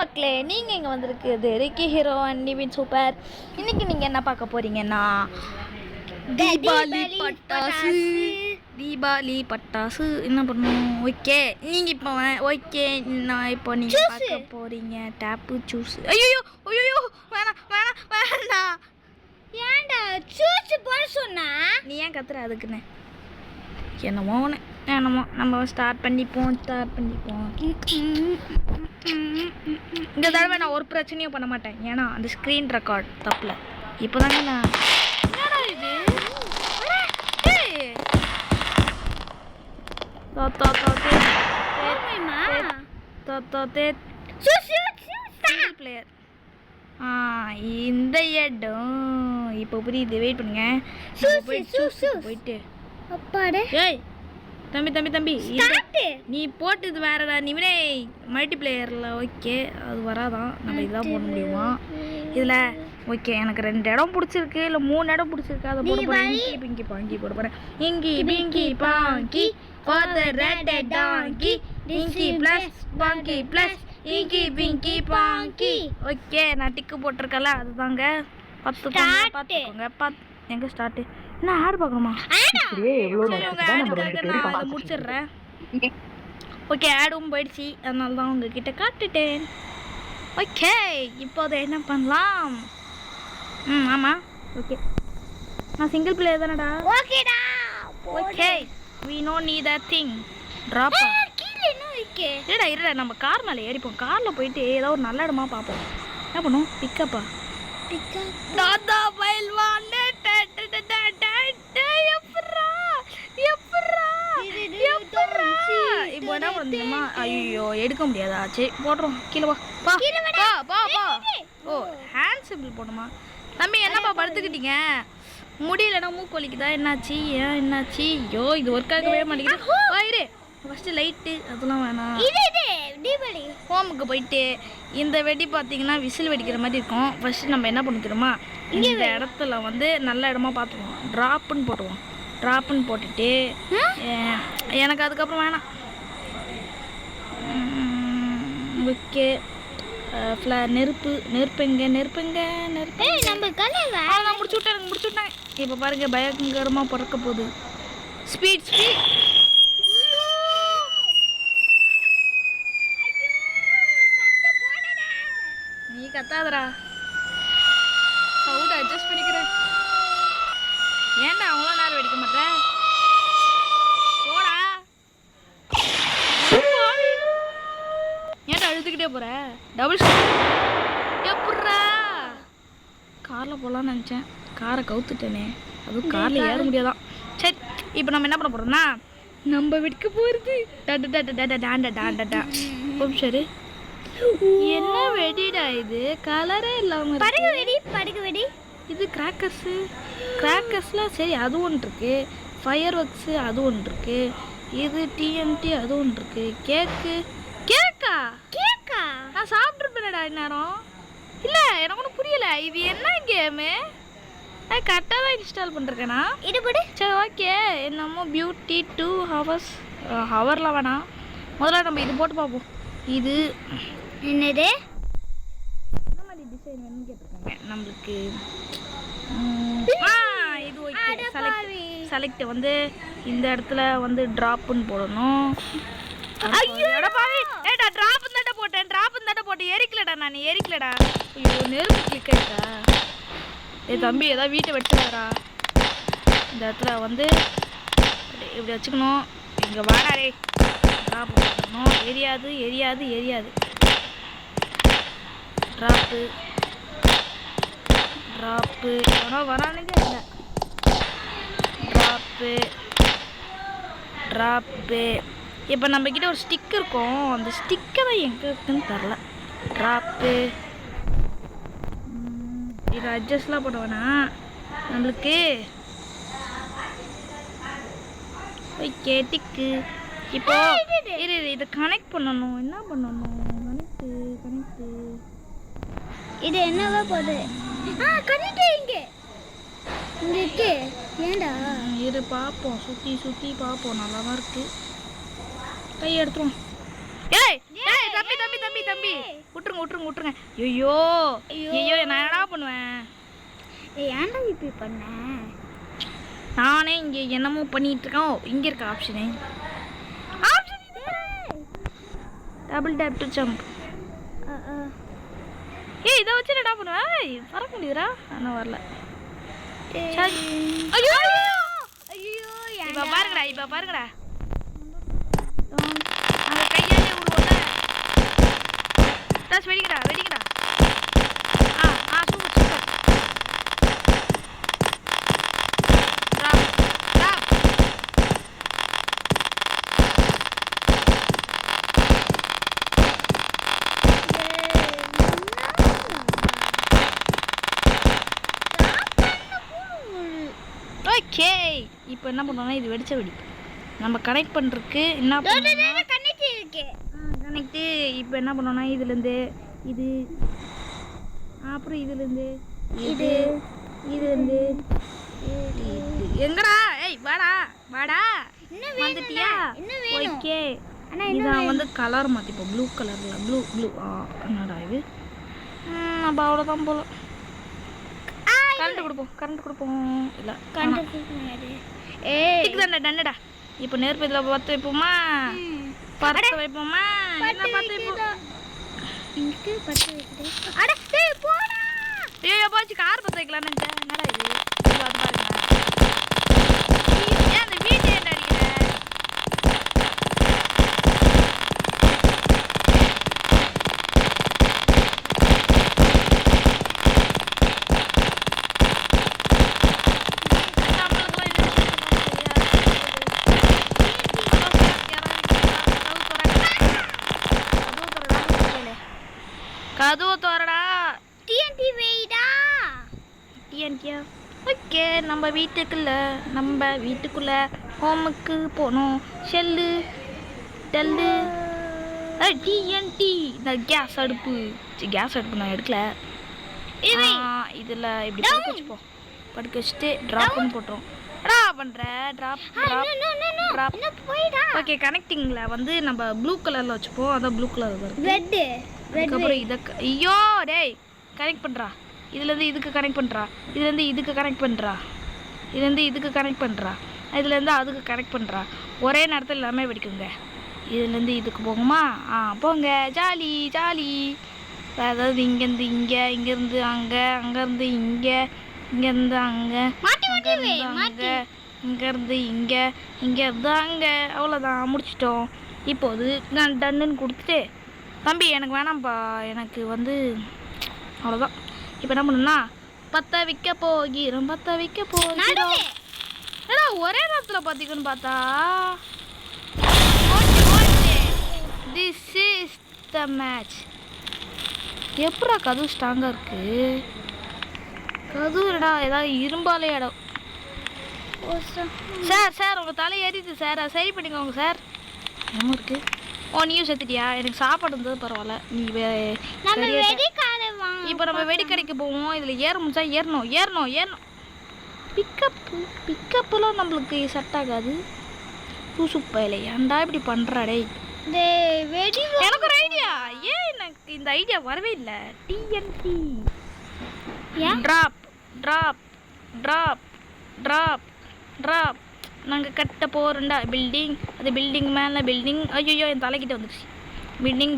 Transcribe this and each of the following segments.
மக்களே, நீங்கள் இங்கே வந்திருக்குது Ricky hero and Nivin super. இன்றைக்கி நீங்கள் என்ன பார்க்க போகிறீங்கன்னா தீபாவளி பட்டாசு என்ன பண்ணணும். ஓகே, நீங்கள் இப்போ ஓகே நான் இப்போ நீங்கள் பார்க்க போகிறீங்க டேப்பு ஜூஸ். ஐயோ ஐயோ வேணாம் வேணாம் வேணாம். ஏன்டா ஜூஸ் போட சொன்னா? நீ ஏன் கத்துற அதுக்குன்னு? என்னமோ என்னமோ நம்ம ஸ்டார்ட் பண்ணிப்போம். இந்த தடவை நான் ஒரு பிரச்சனையும் பண்ண மாட்டேன், ஏன்னா அந்த ஸ்க்ரீன் ரெக்கார்ட் தப்பில். இப்போ தாங்க நான் இது பிளேயர் இந்த இடம் இப்போ புரியுது. வெயிட் பண்ணுங்க, போயிட்டு அப்பாடே. ஏய் தம்பி நீ போட்டது வேறடா. நீவே மல்டிப்ளேயரில் ஓகே அது வராதான், நம்ம இதுதான் போட முடியுமா இதில்? ஓகே, எனக்கு 2 இடம் பிடிச்சிருக்கு, இல்லை 3 இடம் பிடிச்சிருக்கு. அதை போட போகிறேன். இங்கி பிங்கி பாங்கி போட போகிறேன். Inky pinky ponky for the red donkey, inky plus பாங்கி plus இங்கி பிங்கி பாங்கி. ஓகே, நான் டிக்கு போட்டிருக்கல, அதுதாங்க. பார்த்துக்கோங்க. எங்கே ஸ்டார்ட்டு? என்ன ஆட் பார்க்கணுமா? முடிச்சிடுறேன். ஓகே, ஆடும் போயிடுச்சு, அதனால தான் உங்ககிட்ட காட்டுட்டேன். ஓகே, இப்போது என்ன பண்ணலாம்? ஆமாம், ஓகே நான் சிங்கிள் பிளேயர் தானடா. ஓகேடா. Okay, we no need that thing. drop கீழ என்ன இருக்கு? இருடா நம்ம கார் மேலே ஏறிப்போம். காரில் போயிட்டு ஏதோ ஒரு நல்ல இடமா பார்ப்போம். என்ன பண்ணும்? பிக்கப்பா தாத்தா பயில்வான். இப்போ என்ன பண்ணுமா? ஐயோ எடுக்க முடியாதா? சரி போடுறோம். கீழே வா. ஓ, ஹேண்ட் சிம்பிள் போடணுமா? தம்பி என்னப்பா படுத்துக்கிட்டீங்க? முடியலன்னா மூக்கு வலிக்குதா? என்னாச்சு? ஏன் என்னாச்சு? ஐயோ இது ஒர்க் ஆகவே மாட்டேங்குது. இரு, ஃபஸ்ட்டு லைட்டு அதெல்லாம் வேணாம். ஹோமுக்கு போயிட்டு இந்த வெடி பார்த்தீங்கன்னா விசில் வெடிக்கிற மாதிரி இருக்கும். ஃபஸ்ட்டு நம்ம என்ன பண்ணிக்கிறோமா, இந்த இடத்துல வந்து நல்ல இடமா பார்த்துக்குவோம். ட்ராப்புன்னு போட்டுவோம். ட்ராப்புன்னு போட்டுட்டு எனக்கு அதுக்கப்புறம் வேணாம். ஓகே, நெருப்புங்க நான் முடிச்சு விட்டேன். இப்போ பாருங்க, பயங்கரமாக பிறக்க போகுது. ஸ்பீட் நீ கத்தாதடா, சவுண்ட் அட்ஜஸ்ட் பண்ணிக்கிறேன். ஏன்டா அவ்வளோ நேரம் வெடிக்க மாட்டேன்? போடா, ஏன்டா அழுதுகிட்டே போற? டபுள் எப்பட்றா? காரில் போகலான்னு நினச்சேன், காரை கவுத்துட்டேனே. அதுவும் காரில் ஏற முடியாதான். சரி, இப்போ நம்ம என்ன பண்ண போகிறோம்னா, நம்ம வெடிக்க போகிறது டாண்டா. சரி, என்ன வெடிடா இது? கலரே இல்லாமல் படகு வெடி. இது கிராக்கர்ஸ்லாம் சரி, அது ஒன்று இருக்கு. ஃபயர் ஒர்க்ஸு அது ஒன்று இருக்கு. இது டிஎன்டி அது ஒன்று இருக்கு. கேக்கா நான் சாப்பிட்ருப்பேனடா இந்நேரம். இல்லை, எனக்கு ஒன்றும் புரியலை. இது என்ன கேமு? நான் கரெக்டாக தான் இன்ஸ்டால் பண்ணிருக்கேனா? இது போடு. சரி, ஓகே. என்னமோ பியூட்டி 2 ஹவர்ஸ் ஹவரில் வேணாம். முதல்ல நம்ம இது போட்டு பார்ப்போம். இது என்னது? என்ன மாதிரி டிசைன் வேணும்னு கேட்டிருக்காங்க நம்மளுக்கு. இது ஓகே. செலக்ட் வந்து இந்த இடத்துல வந்து ட்ராப்புன்னு போடணும். ட்ராப்புன்னு தாண்டா போட்டேன். எரிக்கலடா, நான் எரிக்கலடா. ஐயோ, நெருப்பு கிளிக் ஆயிட்டா. தம்பி ஏதாவது வீட்டை வெட்டுவாரா? இந்த இடத்துல வந்து இப்படி வச்சுக்கணும். இங்கே வாடாரே, ட்ராப் போடணும். எரியாது. ட்ராப்பு எவனோ வரானுங்க. இல்லை, ட்ராப்பு. இப்போ நம்மக்கிட்ட ஒரு ஸ்டிக் இருக்கும். அந்த ஸ்டிக்கை தான் எங்கே இருக்குன்னு தெரில. ட்ராப்பு இது அட்ஜஸ்ட்லாம் போட வேணாம் நம்மளுக்கு. ஓகே, டிக்கு. இப்போ இதை கனெக்ட் பண்ணணும். என்ன பண்ணணும்? கனெக்ட். இது என்னவா போகுது? கனெக்ட் இங்கே இருக்கு. ஏண்டா? இரு பார்ப்போம், சுற்றி பார்ப்போம். நல்லா தான் இருக்கு. கை எடுத்துருவோம். ஏய் தம்பி தம்பி விட்டுருங்க ஐயோ ஐயோ நான் என்னடா பண்ணுவேன்? ஏன்டா இப்படி பண்ண? நானே இங்கே என்னமோ பண்ணிட்டு இருக்கேன். இங்கே இருக்க option double tape to jump. ஏய் இதை வச்சு என்னடா பண்ணுவேன்? பறக்க முடியுதுடா. ஆனால் வரல. சரி ஐயோ ஐயோ இப்போ பாருங்கடா அந்த கையாலே விடுவோம்ல. டாஸ் வெடிக்கடா சூப்பர் ட்ராப் ஓகே. இப்போ என்ன பண்ணோம்னா இது வெடிச்ச வெடி நம்ம கனெக்ட் பண்ணுறதுக்கு என்ன பண்ணணும்? கனெக்ட்டு. இப்போ என்ன பண்ணோம்னா இதுலேருந்து இது அப்புறம் இதுலேருந்து இதுலேருந்து எங்கடா? ஏய் வாடா வந்துட்டியா? ஓகே. இதான் வந்து கலர் மாற்றிப்போம். ப்ளூ கலரில் ப்ளூ என்னடா இது? நம்ம அவ்வளோதான் போல. கரண்ட் கொடுப்போம் இல்லை டன்னுடா. இப்போ நெருப்பு இதில் பற்ற வைப்போமா? பற்ற வைப்போமா? என்ன பற்ற வைப்போம்? ஐயோ போச்சு. கார் பற்ற வைக்கலான்னு என்னடா இது? அது பாருங்க. ஏன் அந்த வீட்டை என்ன அடிக்கிற? கதவு தோறடா. டிஎன்டி வெயிடா. டிஎன்டியா? ஓகே. நம்ம வீட்டுக்குள்ள ஹோமுக்கு போகணும். ஷெல்லு டெல்லு டிஎன்டி. இந்த கேஸ் அடுப்பு நான் எடுக்கல. இதில் இப்படி படுக்க வச்சுட்டு ட்ராப்னு போட்டுரும். ட்ராப். ஓகே. கனெக்டிங்கில் வந்து நம்ம ப்ளூ கலரில் வச்சுப்போம். அதான் ப்ளூ கலர் வருது. அதுக்கப்புறம் இதை ஐயோ டேய் கனெக்ட் பண்ணுறா. இதுலேருந்து இதுக்கு கனெக்ட் பண்ணுறா. இதுலேருந்து இதுக்கு கனெக்ட் பண்ணுறா. இதுலேருந்து இதுக்கு கனெக்ட் பண்ணுறா. இதுலேருந்து அதுக்கு கனெக்ட் பண்ணுறா. ஒரே நேரத்தில் எல்லாமே வெடிக்குங்க. இதுலேருந்து இதுக்கு போகுமா? போங்க. ஜாலி. அதாவது இங்கேருந்து இங்கே, இங்கேருந்து அங்கே, அங்கேருந்து இங்கே, இங்கேருந்து அங்கே, அங்கே, இங்கேருந்து இங்கே, இங்கேருந்து அங்கே. அவ்வளோதான் முடிச்சிட்டோம். இப்போது நான் டன்னுன்னு கொடுத்துட்டு தம்பி எனக்கு வேணாம்ப்பா, எனக்கு வந்து அவ்வளோதான். இப்போ என்ன பண்ணுன்னா பற்ற வைக்க போகிறோம். ஏன்னா ஒரே நேரத்தில் பார்த்திங்கன்னு பார்த்தா திஸ் இஸ் த மேட்ச். எப்படா கதவு ஸ்ட்ராங்காக இருக்குது? கதவுடா ஏதாவது இரும்பாலே இடம். சார் உங்கள் தலை ஏறிது சார். அதை சரி பண்ணிக்கோங்க சார். என்ன இருக்குது? நீயும் செத்துட்டியா? எனக்கு சாப்பாடு இருந்தது பரவாயில்ல. நீ இப்போ நம்ம வெடிக்கடைக்கு போவோம். இதில் ஏற முடிச்சா ஏறணும். பிக்கப்புலாம் நம்மளுக்கு செட் ஆகாது. சூப்பர் ஏன்டா இப்படி பண்ணுறாடே? எனக்கு ஒரு ஐடியா. எனக்கு இந்த ஐடியா வரவே இல்லை. டிஎன்டி ட்ராப் நாங்கள் கட்ட போகிறோம்டா பில்டிங். அது பில்டிங் மேலே பில்டிங். ஐயோ என் தலைக்கிட்ட வந்துடுச்சு. பில்டிங்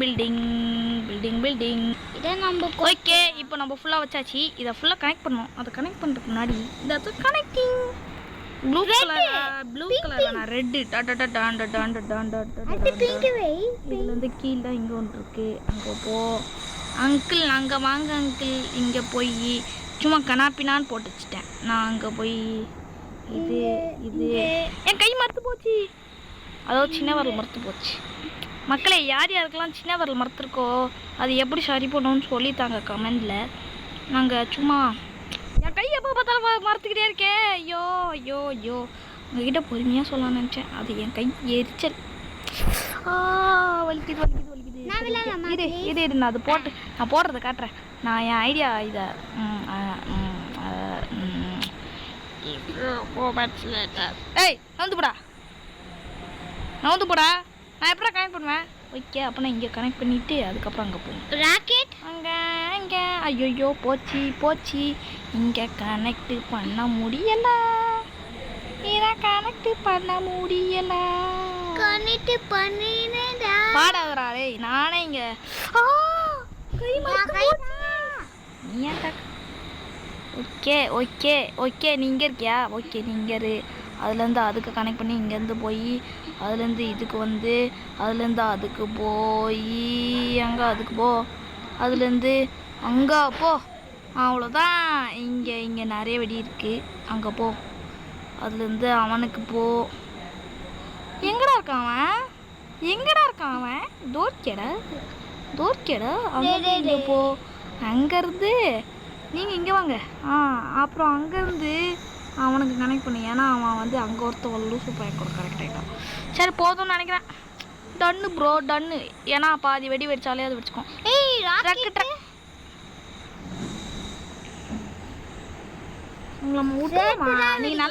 இதான் நம்ம. ஓகே. இப்போ நம்ம ஃபுல்லாக வச்சாச்சு. இதை ஃபுல்லாக கனெக்ட் பண்ணோம். அதை கனெக்ட் பண்ணுறதுக்கு முன்னாடி இந்த கனெக்டிங் ப்ளூ கலர் நான் ரெட்டு இதுலேருந்து கீழே இங்கே ஒன்று இருக்குது. அங்கே அங்கிள் அங்கே வாங்க அங்கிள். இங்கே போய் சும்மா கனாப்பினான்னு போட்டு வச்சுட்டேன். நான் அங்கே போய் இது என் கை மறுத்து போச்சு. அதாவது சின்ன வரல் மறுத்து போச்சு. மக்களே யாருக்கெல்லாம் சின்ன வரல் மறுத்துருக்கோ அது எப்படி சரி பண்ணணும்னு சொல்லித்தாங்க கமெண்டில். நாங்கள் சும்மா என் கை எப்போ பார்த்தாலும் மறுத்துக்கிட்டே இருக்கேன். ஐயோ உங்ககிட்ட பொறுமையாக சொல்லலாம்னு நினச்சேன். அது என் கை எரிச்சல். வலிக்குது. இது நான் அது நான் போடுறத காட்டுறேன். நான் என் ஐடியா இதை ஏய் நவுந்து போடா. நான் எப்படா கனெக்ட் பண்ணுவேன்? ஓகே அப்போ நான் இங்கே கனெக்ட் பண்ணிவிட்டு அதுக்கப்புறம் அங்கே போகும். ராக்கெட் அங்கே ஐயோ போச்சு இங்கே கனெக்ட் பண்ண முடியல. இதை கனெக்ட் பண்ண முடியல. கனெக்ட் பண்ணினேடா. பாடாதே நானே இங்கே நீ ஓகே நீ இங்கே இருக்கியா? ஓகே நீ இங்கே இரு. அதுலேருந்து அதுக்கு கனெக்ட் பண்ணி இங்கேருந்து போய் அதுலேருந்து இதுக்கு வந்து அதுலேருந்து அதுக்கு போய் அங்கே அதுக்கு போ, அதுலேருந்து அங்கே போ. அவ்வளோதான். இங்கே நிறைய வெடி இருக்குது. அங்கே போ. அதுலேருந்து அவனுக்கு போ. எங்கடா இருக்கான் அவன்? தோற்கேடா அவன். இங்கே போ. அங்கேருந்து நீங்கள் இங்கே வாங்க. அப்புறம் அங்கேருந்து அவனுக்கு கனெக்ட் பண்ணு. ஏன்னா அவன் வந்து அங்கே ஒருத்தவன் லூசு பையன் கூட கரெக்ட் ஆகிட்டான். சரி போதும்னு நினைக்கிறேன். டன்னு ப்ரோ டன்னு. ஏன்னா பாதி வெடி வெடிச்சாலே அது வெடிச்சுக்கும். ட்ரக் உங்களை விட்டுமா? நீங்கள்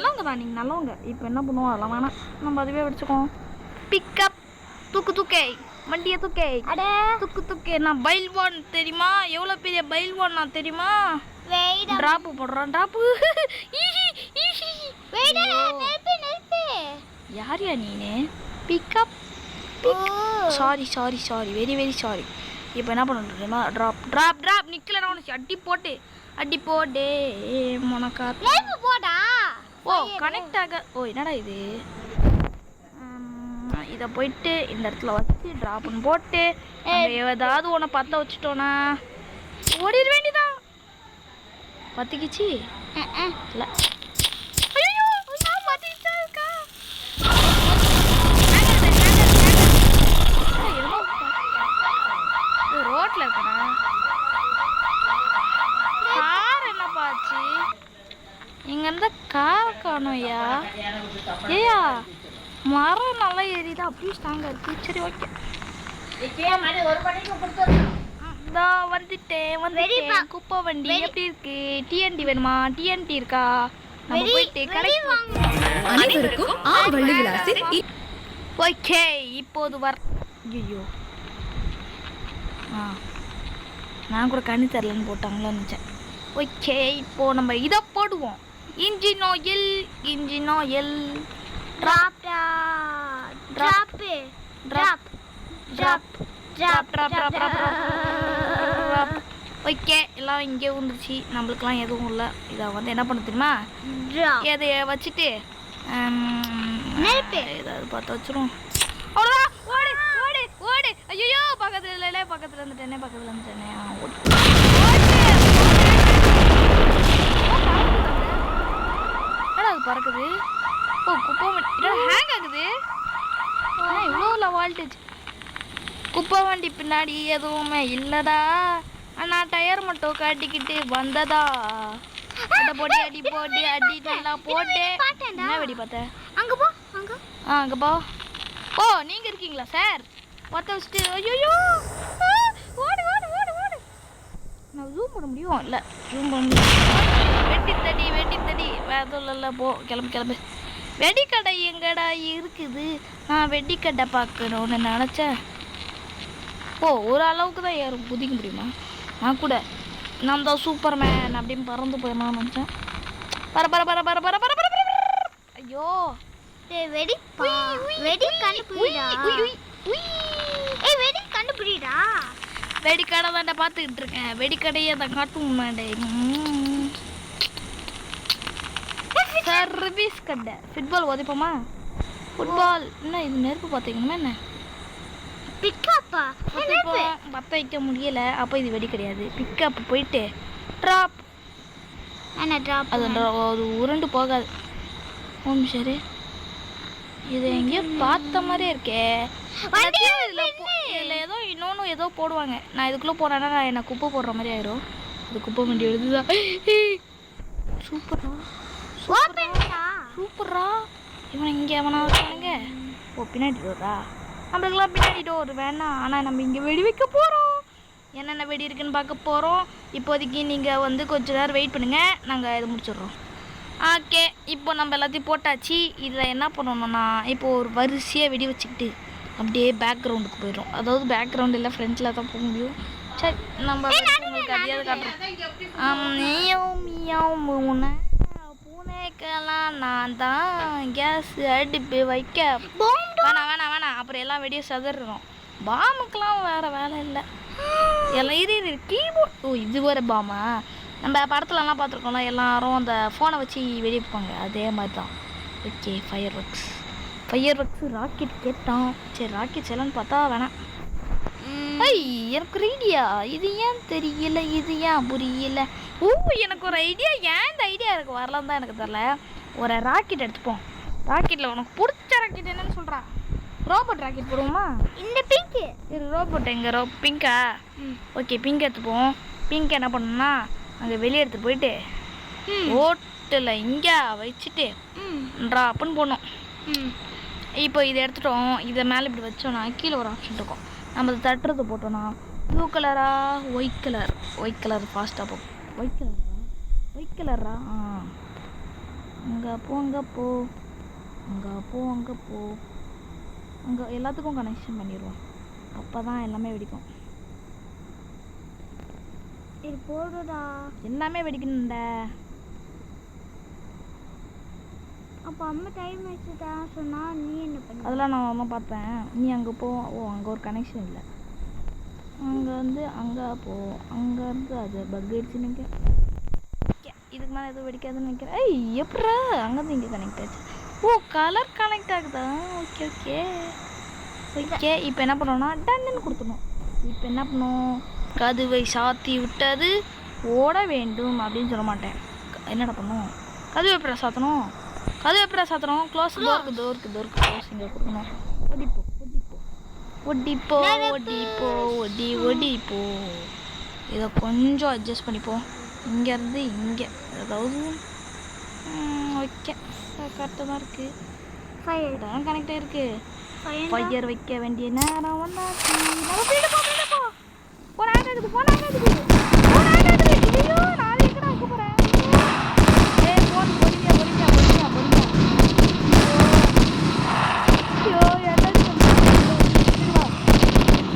நல்லவங்க. இப்போ என்ன பண்ணுவோம் அதெல்லாம் வேணாம். நம்ம அதுவே வெடிச்சுக்கோம். பிக்கப் தூக்கே வண்டியை தூக்கே. நான் பைல்வான் தெரியுமா? எவ்வளோ பெரிய பைல்வான் நான் தெரியுமா? ட்ராப்பு போடுறான். யாரியா நீனு? Pickup sorry very sorry. இப்போ என்ன பண்ண தெரியுமா? ட்ராப் நிக்கல. நான் உனக்கு அடி போட்டு மொனக்கா போடா. ஓ கனெக்ட் ஆக. ஓ என்னடா இது? இதை போயிட்டு இந்த இடத்துல வச்சு ட்ராப்னு போட்டு ஏதாவது ஒன்று பற்ற வச்சுட்டோன்னா ஓடிட வேண்டியதான். பற்றிக்கிச்சு இல்லை ரோட்டில் இருக்கா கார்? என்னப்பா ஆச்சு? இங்கேருந்து கார் காணோயா? ஏயா மரம் நல்லா ஏறிதான் அப்படியே ஸ்ட்ராங்காக இருக்கு. சரி ஓகே வந்துட்டேன். குப்பை வண்டி எப்படி இருக்கு? டிஎன்டி வேணுமா? டிஎன்டி இருக்கா? நம்ம போயிட்டு ஓகே இப்போது ஐயோ நான் கூட கண்ணு தரலன்னு போட்டாங்களோ நினச்சேன். ஓகே இப்போ நம்ம இதை போடுவோம். இன்ஜின் ஆயில் ஓகே எல்லாம் இங்கே வந்துருச்சு. நம்மளுக்குலாம் எதுவும் இல்லை. இதை வந்து என்ன பண்ண தெரியுமா? இதை வச்சுட்டு ஏதாவது பார்த்து வச்சிரும். அவ்வளோதான். ஓடு. ஐயோ பக்கத்தில் வந்துட்டேனே. அது பறக்குது. ஓ குப்பை வண்டி ஹேங் ஆகுது. இவ்வளோ வோல்டேஜ். குப்பை வண்டி பின்னாடி எதுவுமே இல்லைடா. ஆனால் டயர் மட்டும் கட்டிக்கிட்டு வந்ததா. அடி நல்லா போட்டு என்ன வெடி பார்த்தேன்? அங்கே போ. ஓ நீங்கள் இருக்கீங்களா சார்? பற்ற வச்சுட்டு ஐயோ ஓடு. நான் ஜூம் பண்ண முடியும் இல்லை? ஜூம் பண்ண முடியும். வெட்டி தடி வேதல்ல. போ கிளம்பு. வெடிக்கடை எங்கடா இருக்குது? நான் வெடிக்கடை பார்க்கணும்னு நினச்சேன். ஓ ஒரு அளவுக்கு தான் ஏறும். குதிக்க முடியுமா? நான் கூட நான் தான் சூப்பர்மேன் அப்படின்னு பறந்து போயிடலாம் நினச்சேன். பர ஐயோ வெடி கண்டுபிடிடா. வெடிக்கடை தாண்டா பார்த்துக்கிட்டு இருக்கேன். வெடிக்கடையை தான் காட்டும் மாட்டே. சர்வீஸ் கடை. ஃபுட்பால் உதைப்போமா? ஃபுட்பால் என்ன இது? நெருப்பு பார்த்தீங்கன்னா என்ன பிக்கப்பா? பற்ற வைக்க முடியலை. அப்போ இது வெடி கிடையாது. பிக்கப் போயிட்டு ட்ராப். அது உருண்டு போகாது. சரி இது எங்கேயோ பார்த்த மாதிரியே இருக்கே. இதில் ஏதோ இன்னொன்று ஏதோ போடுவாங்க. நான் இதுக்குள்ளே போனேன்னா நான் என்ன குப்பை போடுற மாதிரி ஆயிரும். அது குப்பை வண்டி எழுதுதான். சூப்பரா இவன் இங்கே எவனா இருக்கானுங்க. ஓ பின்னாடி டோரா? நம்மளுக்கெல்லாம் பின்னாடி டோர் வேணாம். ஆனால் நம்ம இங்கே வெடி வைக்க போகிறோம். என்னென்ன வெடி இருக்குன்னு பார்க்க போகிறோம். இப்போதைக்கு நீங்கள் வந்து கொஞ்ச நேரம் வெயிட் பண்ணுங்கள். நாங்கள் இதை முடிச்சிடுறோம். ஓகே இப்போ நம்ம எல்லாத்தையும் போட்டாச்சு. இதில் என்ன பண்ணணும்னா இப்போ ஒரு வரிசையாக வெடி வச்சுக்கிட்டு அப்படியே பேக்ரவுண்டுக்கு போயிடும். அதாவது பேக்ரவுண்ட் இல்லை, ஃப்ரண்ட்டில் தான் போக முடியும். சரி, நம்ம உங்களுக்கு அதையாவது காட்டுறோம். பூனைக்கெல்லாம் நான் தான் கேஸ் அடுப்பு வைக்க. வேணாம், அப்புறம் எல்லாம் வெடியை சதறோம். பாமுக்கெல்லாம் வேறு வேலை இல்லை. எல்லாம் இரு கீபோர்ட். ஓ, இது ஒரு பாமா. நம்ம படத்துலலாம் பார்த்துருக்கோம்ல, எல்லாரும் அந்த ஃபோனை வச்சு வெடி வைப்பாங்க, அதே மாதிரி தான். ஓகே, ஃபயர் ஒர்க்ஸ் ராக்கெட் கேட்டான். சரி, ராக்கெட் செல்லன்னு பார்த்தா வேணாம். எனக்கு ஒரு ஐடியா. இது ஏன் தெரியல, இது ஏன் புரியல. ஓ, எனக்கு ஒரு ஐடியா. ஏன் இந்த ஐடியா எனக்கு வரலாம் தான் எனக்கு தெரியல. ஒரு ராக்கெட் எடுத்துப்போம். ராக்கெட்டில் உனக்கு பிடிச்ச ராக்கெட் என்னன்னு சொல்கிறா? ரோபோட் ராக்கெட் போடுவோமா? இந்த பிங்க்கு இது ரோபோட். எங்கே பிங்கா? ஓகே, பிங்க் எடுத்துப்போம். பிங்க் என்ன பண்ணணும்னா அங்கே வெளியே எடுத்துகிட்டு போயிட்டு ஓட்டில் இங்கே வச்சுட்டு ட்ராப்புன்னு போடணும். இப்போ இதை எடுத்துட்டோம். இதை மேலே இப்படி வச்சோன்னா கீழே ஒரு ஆப்ஷன் இருக்கும். நம்ம அதை தட்டுறது போட்டோன்னா ப்ளூ கலரா ஒயிட் கலர் ஃபாஸ்ட்டாக போகும். ஒயிட் கலரா அங்கே போ அங்கே எல்லாத்துக்கும் கனெக்ஷன் பண்ணிடுவோம். அப்போ தான் எல்லாமே வெடிக்கும். இது போடுடா. எல்லாமே வெடிக்கணும்டா. அப்போ அம்மா டைம் வச்சுட்டா சொன்னா நீ என்ன பண்ண? அதெல்லாம் நான் அம்மா பார்த்தேன். நீ அங்கே போ. ஓ, அங்கே ஒரு கனெக்ஷன் இல்லை. அங்கே போ. அங்கேருந்து அது பக் ஆயிடுச்சுன்னு இதுக்கு மேலே எதுவும் வெடிக்காதுன்னு நினைக்கிறேன். எப்படா அங்கேருந்து இங்கே கனெக்ட் ஆச்சு? ஓ, கலர் கனெக்ட் ஆகுதா? ஓகே. இப்போ என்ன பண்ணோம்னா டன்னு கொடுத்துடணும். இப்போ என்ன பண்ணணும்? கதவை சாத்தி விட்டது ஓட வேண்டும் அப்படின்னு சொல்ல மாட்டேன். என்னடா பண்ணும்? கதவை எப்படா சாத்தணும்? க்ளோஸ். டோருக்கு க்ளோஸ் இங்கே கொடுக்கணும். ஒடிப்போ. இதை கொஞ்சம் அட்ஜஸ்ட் பண்ணிப்போம். இங்கேருந்து இங்கே, அதாவது ஓகே கரெக்டாக தான் இருக்குது. ஃபயர் கனெக்ட் ஆகிருக்கு. ஃபயர் வைக்க வேண்டிய நேரம் வந்தாச்சு. போன ஆகுது. ஐயோ, நான் எங்கடா வைக்க போகிறேன்? போன் பொறுமையா. ஐயோ, என்ன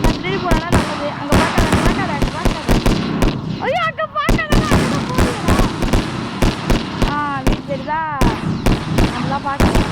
நான் திரும்பி போனா நல்லது. அங்கே பார்க்காத. ஐயோ, அங்கே பார்க்காத. வீட்டு தெரியுதா? நம்மளாம் பார்க்கலாம்.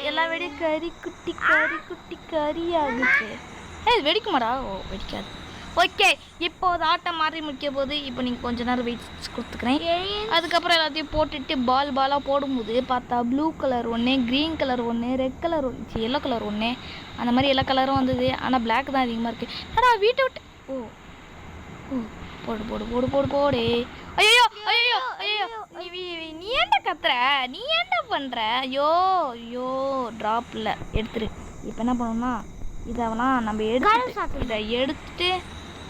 எல்லாம் வெடி கறி ஆகுச்சு. வெடிக்குமாடா? ஓ, வெடிக்காது. ஓகே, இப்போ அது ஆட்டம் மாறி முடிக்க போது. இப்போ நீங்கள் கொஞ்ச நேரம் வெயிட் கொடுத்துக்கிறேன். அதுக்கப்புறம் எல்லாத்தையும் போட்டுட்டு பாலாக போடும்போது பார்த்தா ப்ளூ கலர் ஒன்று, க்ரீன் கலர் ஒன்று, ரெட் கலர் ஒன்று, எல்லோ கலர் ஒன்று, அந்த மாதிரி எல்லா கலரும் வந்தது. ஆனால் பிளாக் தான் அதிகமாக இருக்குது. வீட்டை விட்டு போடு. ஐயோ, நீ என்ன கத்துற? நீ என்ன பண்ற? ஐயோ, ட்ராப்ல எடுத்துரு. இப்போ என்ன பண்ணணும்னா இதெல்லாம் நம்ம இதை எடுத்துட்டு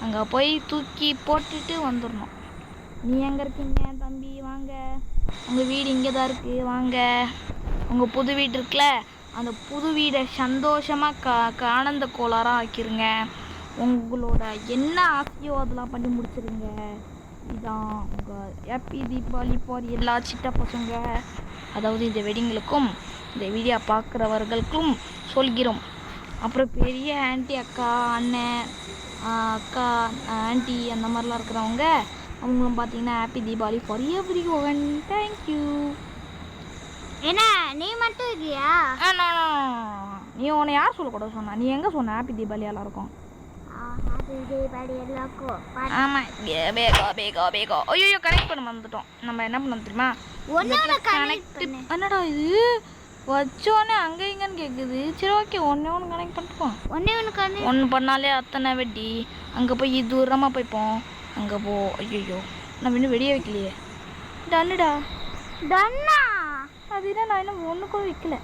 அங்கே போய் தூக்கி போட்டுட்டு வந்துடணும். நீ எங்கே இருக்கீங்க தம்பி? வாங்க, உங்கள் வீடு இங்கே தான் இருக்குது. வாங்க, உங்கள் புது வீடு இருக்குல்ல, அந்த புது வீடை சந்தோஷமாக ஆனந்த கோளாராக ஆக்கிருங்க. உங்களோட என்ன ஆசையோ அதெல்லாம் பண்ணி முடிச்சிருங்க. இதுதான் உங்கள் ஹாப்பி தீபாவளி ஃபார் எல்லா சிட்ட பசங்க. அதாவது இந்த வெட்டிங்களுக்கும் இந்த வீடியோ பார்க்குறவர்களுக்கும் சொல்கிறோம். அப்புறம் பெரிய ஆண்டி, அக்கா, அண்ணன், அக்கா, ஆண்டி அந்த மாதிரிலாம் இருக்கிறவங்க அவங்களும் பார்த்தீங்கன்னா happy Deepavali for every one. Thank you. என்ன நீ மட்டும் இல்லையா? நீ உன்னை யார் சொல்லக்கூடாது சொன்னா? நீ எங்கே சொன்ன ஹாப்பி தீபாவளி எல்லாருக்கும்? ஆமாம், ஐயோ, கனெக்ட் பண்ண வந்துட்டோம். நம்ம என்ன பண்ண தெரியுமா? ஒண்ணே கனெக்ட் பண்ணு. என்னடா இது வச்சோடனே அங்கே இங்கன்னு கேட்குது. சரி ஓகே ஒன்று கனெக்ட் பண்ணிப்போம். ஒண்ணே கனெக்ட் ஒன்று பண்ணாலே அத்தனை வெட்டி அங்கே போய் தூரமாக போய்ப்போம். அங்கே போ. ஐயோ நம்ம இன்னும் வெடியே வைக்கலையே. டன்னுடா. டன்னா அது என்ன நான் இன்னும் ஒன்று கூட வைக்கல.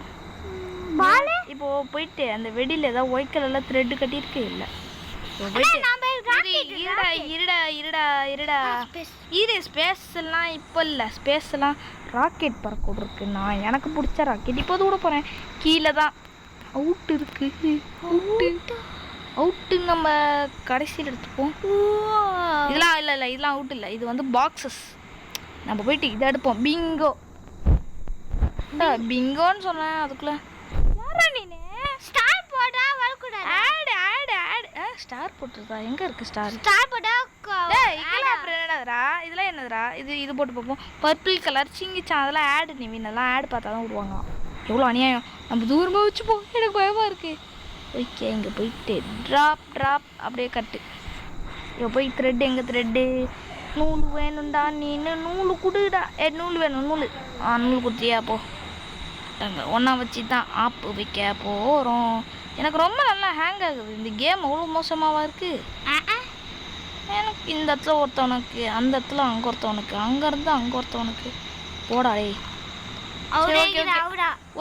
பால் இப்போ போயிட்டு அந்த வெடியில் ஏதாவது ஒயிட் கலரில் த்ரெட்டு கட்டியிருக்கு. இல்லை இருடா ஸ்பேஸ் எல்லாம் இப்போ இல்லை. ஸ்பேஸ் எல்லாம் ராக்கெட் பறக்க இருக்கு. நான் எனக்கு பிடிச்ச ராக்கெட் இப்போ கூட போகிறேன். கீழே தான் அவுட் இருக்கு. அவுட்டு நம்ம கடைசியில் எடுத்துப்போம். இதெல்லாம் இல்லை இதெல்லாம் அவுட் இல்லை. இது வந்து பாக்ஸஸ். நம்ம போயிட்டு இதை எடுப்போம். பிங்கோ பிங்கோன்னு சொன்னேன். அதுக்குள்ள ஸ்டார் போட்டா வரக்கூடாது. ஸ்டார் போட்டுருதா? எங்க இருக்கு ஸ்டார்? ஸ்டார் போட்டா இதெல்லாம் என்னதுடா? இது போட்டு பார்ப்போம். பர்பிள் கலர் சிங்கிச்சா அதெல்லாம் ஆடு. நிவின் அதெல்லாம் ஆடு பார்த்தா தான் விடுவாங்க. எவ்வளோ அநியாயம். நம்ம தூரமாக வச்சுப்போம். எனக்கு பயமா இருக்கு. ஓகே இங்கே போயிட்டு ட்ராப் அப்படியே கட்டு. இங்கே போய் த்ரெட். எங்கே த்ரெட்டு? நூல் வேணும்டா. நீனு நூல் கொடுடா. நூல் வேணும். நூல் கொடுத்தியா? போ. அங்கே ஒன்றா வச்சு தான் ஆப்பு வைக்க போகிறோம். எனக்கு ரொம்ப நல்லா ஹேங் ஆகுது இந்த கேம். அவ்வளோ மோசமாவா இருக்குது. எனக்கு இந்த இடத்துல ஒருத்தவனுக்கு, அந்த இடத்துல அங்கே ஒருத்தவனுக்கு, அங்கேருந்து அங்கே ஒருத்தவனுக்கு. போடாடே.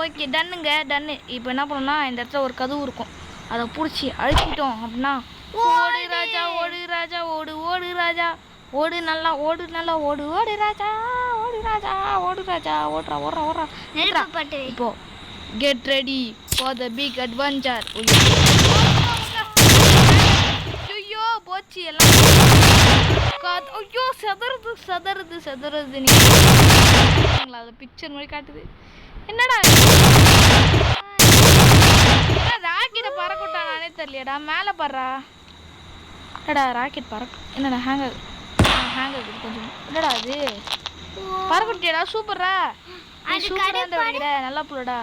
ஓகே டன்னு. இப்போ என்ன பண்ணணும்னா இந்த இடத்துல ஒரு கதவு இருக்கும். அதை பிடிச்சி அழுத்திட்டோம் அப்படின்னா ஓடு ராஜா ஓடு ராஜா நல்லா ஓடு ராஜா ஓடுறா. இப்போ get ready for the big adventure. ஐயோ போச்சு எல்லாம். ஐயோ செதறுது. நீங்களா அது பிக்சர் மாதிரி காட்டுது. என்னடா ராக்கெட்டை பறக்கட்டானே தெரியலடா. மேலே பறா. என்னடா ராக்கெட் பறக்க. என்னடா ஹேங் ஆகுது கொஞ்சம். என்னடா அது பறக்கட்டியடா. சூப்பரா நல்லா புள்ளடா.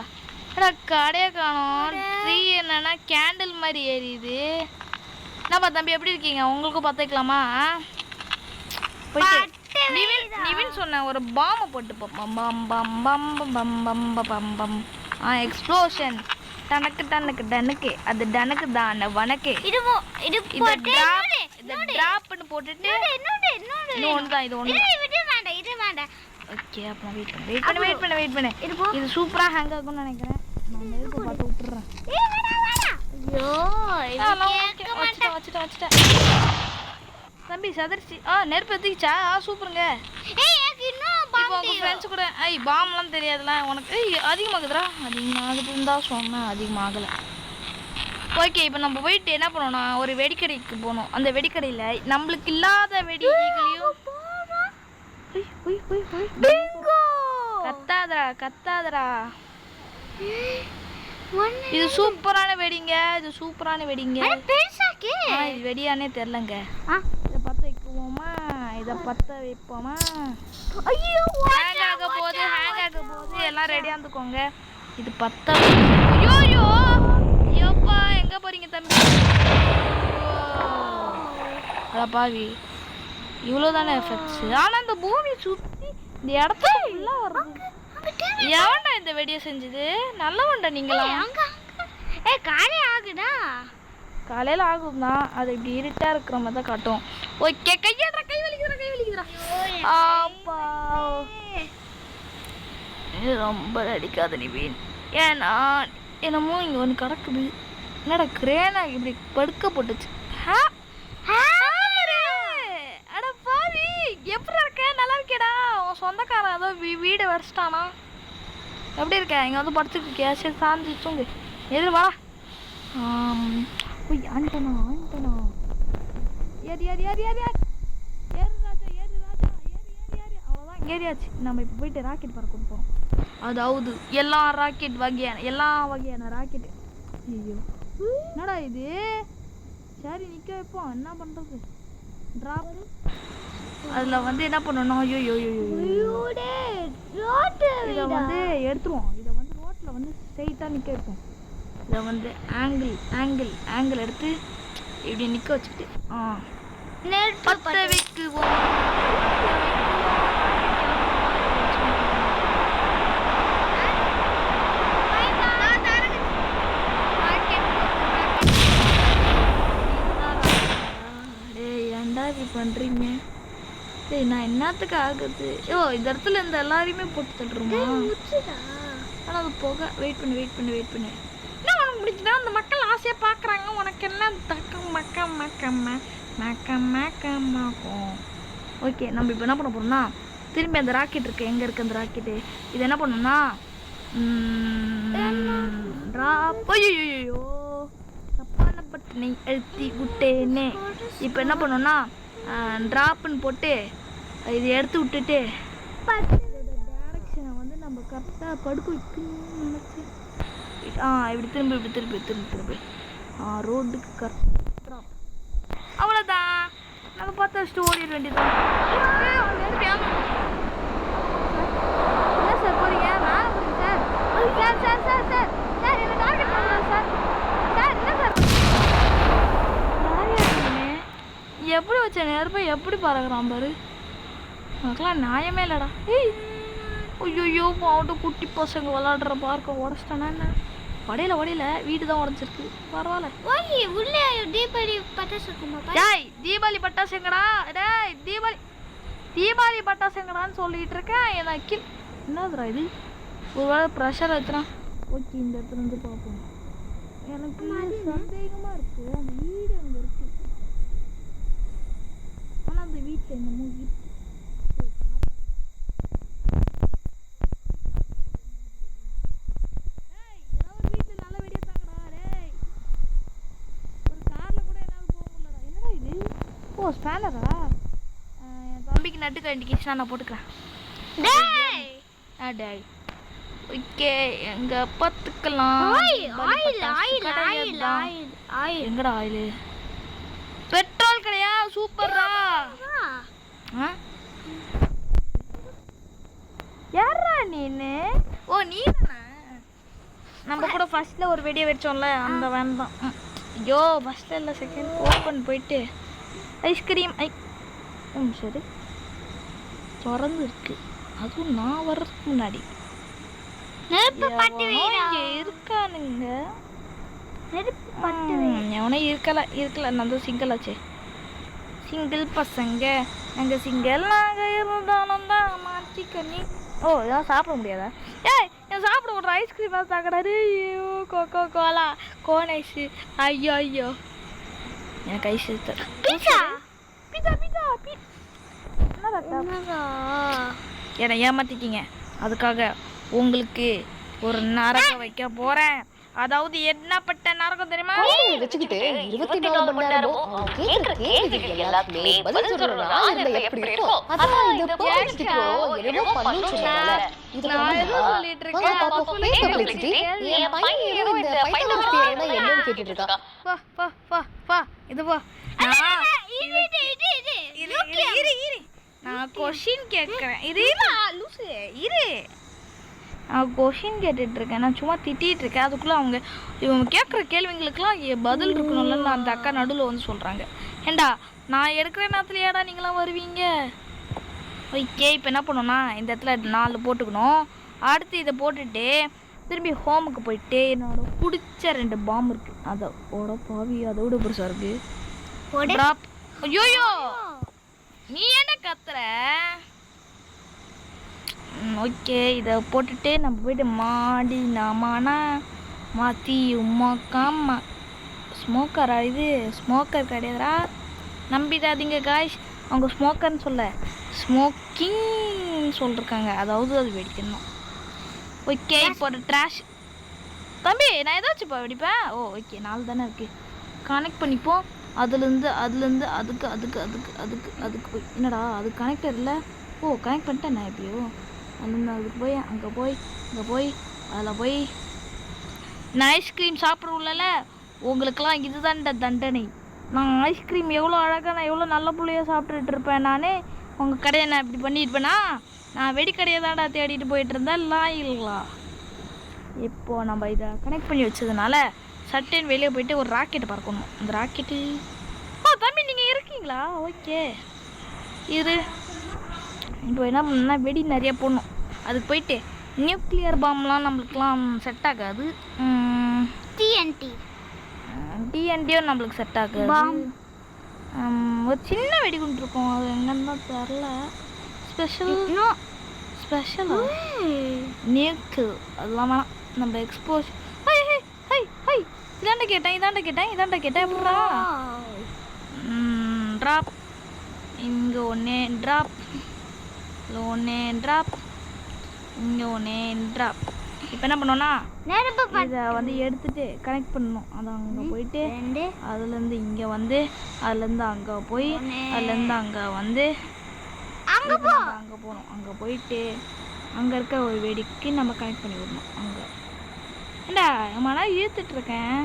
கடையை காணோம். ட்ரீ என்னன்னா கேண்டில் மாதிரி எரியுது. என்னப்பா தம்பி எப்படி இருக்கீங்க? உங்களுக்கும் பார்த்துக்கலாமா? போயிட்டு நிவின் சொன்ன ஒரு பாம்பை போட்டு எக்ஸ்ப்ளோஷன். டனக்கு அது டனக்கு தான வனக்கு. இது டிராப்னு போட்டுட்டு இன்னொன்று தான். இது ஒன்று. ஓகே அப்போ வெயிட் பண்ணு. இது சூப்பராக ஹேங் ஆகும்னு நினைக்கிறேன். நான் நெருப்பு பார்த்து விட்டுறேன். வச்சுட்டேன் தம்பி. சதரிச்சு நெருப்பு எத்திக்கிச்சா? சூப்பருங்க. இப்போ உங்கள் ஃப்ரெண்ட்ஸ் கூட பாம்லாம் தெரியாதுலாம் உனக்கு. அதிகமாகுதுடா. அதிகமாகுதுன்னு தான் சொன்னேன். அதிகமாகலை. ஓகே இப்போ நம்ம போயிட்டு என்ன பண்ணோம்னா ஒரு வெடிக்கடைக்கு போகணும். அந்த வெடிக்கடையில் நம்மளுக்கு இல்லாத வெடிகளையும் கத்தாதரா. இது சூப்பரான வெடிங்க. இது வெடியானே தெரிலங்க. இதை பற்ற வைக்குவோமா? ஹேங் ஆக போகுது. எல்லாம் ரெடியாக இருந்துக்கோங்க. இது பற்ற. ஐயோ ஐயோப்பா எங்கே போகிறீங்க தம்பி? அட பாவி இவ்வளோ தானே எஃபெக்ட்ஸ். ஆனால் இந்த பூமியை சுற்றி இந்த இடத்துல ஃபுல்லாக வருது. எவன்டா இந்த வெடியை செஞ்சது? நல்லவன்டா நீங்களா? காலையில் ஆகும் தான். அது இப்படி இருட்டாக இருக்கிற மாதிரி தான் காட்டும். ஓகே கை வலிக்குதுடா. ஆப்பா ரொம்ப அடிக்காத நிவின். ஏன்னா என்னமோ இங்கே ஒன்று கிடக்குது. என்னடா கிரேனா இப்படி படுக்க போட்டுச்சு. அட பாவி எப்படி இருக்க? நல்லா இருக்கேடா. உன் சொந்தக்காரன் ஏதோ வீடு வரைச்சிட்டானா? எப்படி இருக்க? இங்கே வந்து படுத்துட்டு இருக்கியா? சரி சாஞ்சி தூங்கு. எதிர வா. ஆண்டனா ஏறு அவ்வளோதான். ஏறியாச்சு. நம்ம இப்போ போயிட்டு ராக்கெட் பறக்க போகிறோம். அதாவது எல்லா வகையான ராக்கெட்டு. ஐயோ என்னடா இது? சரி நிற்க வைப்போம். என்ன பண்ணுறது? ட்ராப். அதில் வந்து என்ன பண்ணணும்? ஐயோ இதை வந்து எடுத்துருவோம். இதை வந்து ரோட்டில் வந்து ஸ்ட்ரெயிட்டாக நிற்க வைப்போம். இதை வந்து ஆங்கிள் எடுத்து இப்படி நிற்க வச்சுட்டு பற்ற வைக்குவோம். இப்படி பண்ணுறீங்க? சரி நான் என்னத்துக்கு ஆகுது? இந்த இடத்துல இந்த எல்லாரையுமே போட்டு தள்ளுறோமா? ஆனால் அது போக வெயிட் பண்ணு என்ன உனக்கு முடிச்சுன்னா அந்த மக்கள் ஆசையாக பார்க்குறாங்க. உனக்கு என்ன தக்கம் ஓகே. நம்ம இப்போ என்ன பண்ண போகிறோம்னா திரும்பி அந்த ராக்கெட் இருக்குது. எங்கே இருக்குது அந்த ராக்கெட்டு? இது என்ன பண்ணோம்னா ஐயோ தப்பான பட்டனை அழுத்தி விட்டேனே. இப்போ என்ன பண்ணோம்னா ட்ராப்புன்னு போட்டு இது எடுத்து விட்டுட்டு டேரக்ஷனை வந்து நம்ம கரெக்டாக படுக்க வைக்கணும்னு நினச்சேன். இப்படி திரும்பி ரோட்டுக்கு கரெக்டாக அவ்வளோதான். நம்ம பார்த்து வச்சுட்டு ஓடிட வேண்டியதான். என்ன சார் போறீங்க? மேலே போறீங்க சார் என்ன டார்கெட் பண்ணுறேன் சார் என்ன சார் எப்படி வச்ச நேரப்ப எப்படி பறகுறான் பாரு. அதுக்கெல்லாம் நியாயமே இல்லைடா. ஐயோ பாவட்டும் குட்டி பசங்க விளாடுற பார்க்க உடச்சிட்டானா என்ன? வடையில வீடு தான் உடஞ்சிருக்கு. பரவாயில்ல. தீபாவளி பட்டாசு டேய் தீபாவளி பட்டாசு எங்கடா? டேய் தீபாவளி பட்டாசு எங்கடான்னு சொல்லிட்டு இருக்கேன். எனக்கு என்னதுடா இது? ஒரு வேளை ப்ரெஷர் வச்சுறான். ஓகே இந்த இடத்துல இருந்து பார்ப்போம். எனக்கு சந்தேகமா இருக்கு அந்த வீடு அங்கே இருக்கு. ஆனால் அந்த வீட்டில் என்னமோ ஸ்பேனரா? என் தம்பிக்கு நட்டுக்க இண்டிகேஷன் நான் போட்டுக்கிறேன். டேய் ஓகே எங்க பார்த்துக்கலாம். எங்கடா ஆயில்? பெட்ரோல் கடையா? சூப்பர்ரா. யாரா நீனு? நீ தானே நம்ம கூட ஃபர்ஸ்ட்ல ஒரு வெடியை வச்சோம்ல அந்த வேன் தான். ஐயோ ஃபர்ஸ்ட்ல இல்லை செகண்ட் ஓப்பன் போயிட்டு ஐஸ்கிரீம் சரி திறந்து இருக்கு. அதுவும் நான் வர்றதுக்கு முன்னாடி இருக்கானுங்க. எவனே இருக்கல நான் தான் சிங்கிள் ஆச்சு. சிங்கிள் பசங்க நாங்கள் சிங்கிள் நாங்கள் இருந்தாலும் தான் மாற்றிக்கணி. இதெல்லாம் சாப்பிட முடியாதா? என் சாப்பிட விட்ற ஐஸ்கிரீம் சாக்கடாரு. கோகோ கோலா கோனைஸு. ஐயோ எனக்கு ஐஸ் என்னை ஏமாத்திட்டீங்க. அதுக்காக உங்களுக்கு ஒரு நரகம் வைக்க போறேன். அதாவது என்னப்பட்ட நரகம் தெரியுமா? வச்சுக்கிட்டு 24 மணி நேரமும் கேக்குற கேள்விகள் எல்லாத்துக்குமே பதில் சொல்லணும். நான் இருந்தா எப்படி இருக்கும்? அதான் இந்த பாலிடிக்ஸ் என்னமோ பண்ணி சொன்னால நான் ஏதோ சொல்லிட்டு இருக்கேன். என் பையன் ஏதோ இந்த ஃபைனல் தியரம்னா என்னன்னு கேட்டுட்டு இருக்கா. வா இது வா. நான் கொஸ்டின் கேட்குறேன். நான் கொஷின் கேட்டுட்ருக்கேன். நான் சும்மா திட்டிகிட்டு இருக்கேன். அதுக்குள்ளே இவங்க கேட்குற கேள்விங்களுக்கெல்லாம் பதில் இருக்கணும்ல. அந்த அக்கா நடுவில் வந்து சொல்கிறாங்க. ஏண்டா நான் எடுக்கிற நேரத்தில் ஏடா நீங்களாம் வருவீங்க? ஓகே இப்போ என்ன பண்ணோன்னா இந்த இடத்துல 4 போட்டுக்கணும். அடுத்து இதை போட்டுட்டு திரும்பி ஹோமுக்கு போயிட்டு என்னோட பிடிச்ச 2 பாம்பு இருக்குது. அதோட பாவி அதோட பெருசாக இருக்குது. ட்ராப். ஐயோயோ நீ என்ன கத்துற? ஓகே இதை போட்டுட்டு நம்ம போய்ட்டு மாடி நாமானா மாற்றி உமாக்காம ஸ்மோக்கரா? இது ஸ்மோக்கர் கிடையாதுரா, நம்பிடாதீங்க காய்ஸ். அவங்க ஸ்மோக்கர்னு சொல்ல ஸ்மோக்கிங் சொல்லிருக்காங்க. அதாவது அது வெடிக்கணும். ஓகே இப்போ ஒரு ட்ராஷ் தம்பி நான் ஏதாச்சும் இப்போ வெடிப்பேன். ஓகே 4 தானே இருக்குது. கனெக்ட் பண்ணிப்போம். அதுலேருந்து அதுக்கு போய் என்னடா அது கனெக்டர் இல்லை. கனெக்ட் பண்ணிட்டேன் நான் எப்படியோ. அதுலேருந்து அதுக்கு போய் அங்கே போய் அதில் போய் நான் ஐஸ்கிரீம் சாப்பிட்றோம்ல. உங்களுக்கெல்லாம் இதுதான் தண்டனை. நான் ஐஸ்கிரீம் எவ்வளோ அழகாக நான் எவ்வளோ நல்ல பிள்ளையாக சாப்பிட்டுட்டு இருப்பேன். உங்கள் கடையை நான் இப்படி பண்ணியிருப்பேனா? நான் வெடிக்கடையை தான்டா தேடிட்டு போயிட்டு இருந்தேன். இல்லைங்களா இப்போது நம்ம இதை கனெக்ட் பண்ணி வச்சதுனால சட்டுன்னு வெளியே போயிட்டு ஒரு ராக்கெட்டு பறக்கணும். அந்த ராக்கெட்டு தம்பி நீங்கள் இருக்கீங்களா? ஓகே இரு. இப்போ என்ன பண்ணணும்னா வெடி நிறைய போடணும். அதுக்கு போயிட்டு நியூக்ளியர் பாம்லாம் நம்மளுக்குலாம் செட் ஆகாது. டிஎன்டியும் நம்மளுக்கு செட் ஆகாது. ஒரு சின்ன வெடிகுண்டு இருக்கும், அது எங்கன்னு தான் தெரில. ஸ்பெஷலா நியூக்கு அதெல்லாம் வேணாம். நம்ம எக்ஸ்போஸ் இதாண்ட கேட்டேன் எப்படா ட்ராப் இங்கே ஒன்றே ட்ராப் ஒன்றே ட்ராப் இங்கே ஒன்றே ட்ராப். இப்போ என்ன பண்ணோன்னா இதை வந்து எடுத்துட்டு கனெக்ட் பண்ணணும். அது அங்கே போயிட்டு அதுலேருந்து இங்கே வந்து அதுலேருந்து அங்கே போய் அதுலேருந்து அங்கே வந்து அங்கே போகணும். அங்கே போயிட்டு அங்கே இருக்க ஒரு வெடிக்கு நம்ம கனெக்ட் பண்ணி விடணும். அங்கே ஏண்டா மனா இழுத்துட்ருக்கேன்,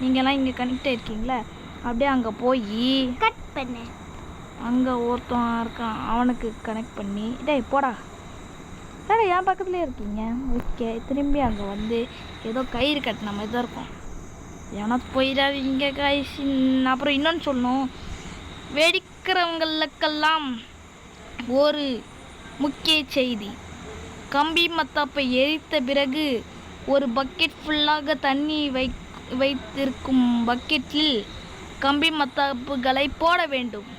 நீங்கள்லாம் இங்கே கனெக்ட் ஆகிருக்கீங்களே, அப்படியே அங்கே போய் கட் பண்ணு. அங்கே ஒருத்தன் இருக்கான், அவனுக்கு கனெக்ட் பண்ணி டேய் போடா சார் என் பக்கத்துலேயே இருக்கீங்க. ஓகே, திரும்பி அங்கே வந்து ஏதோ கயிறு கட்டின மாதிரி தான் இருக்கும். ஏன்னா போயிடாதீங்க கைஸ். அப்புறம் இன்னொன்று சொல்லணும், வெடிக்கிறவங்களுக்கெல்லாம் ஒரு முக்கிய செய்தி. கம்பி மத்தாப்பை எரித்த பிறகு ஒரு பக்கெட் ஃபுல்லாக தண்ணி வைத்திருக்கும் பக்கெட்டில் கம்பி மத்தாப்புகளை போட வேண்டும்.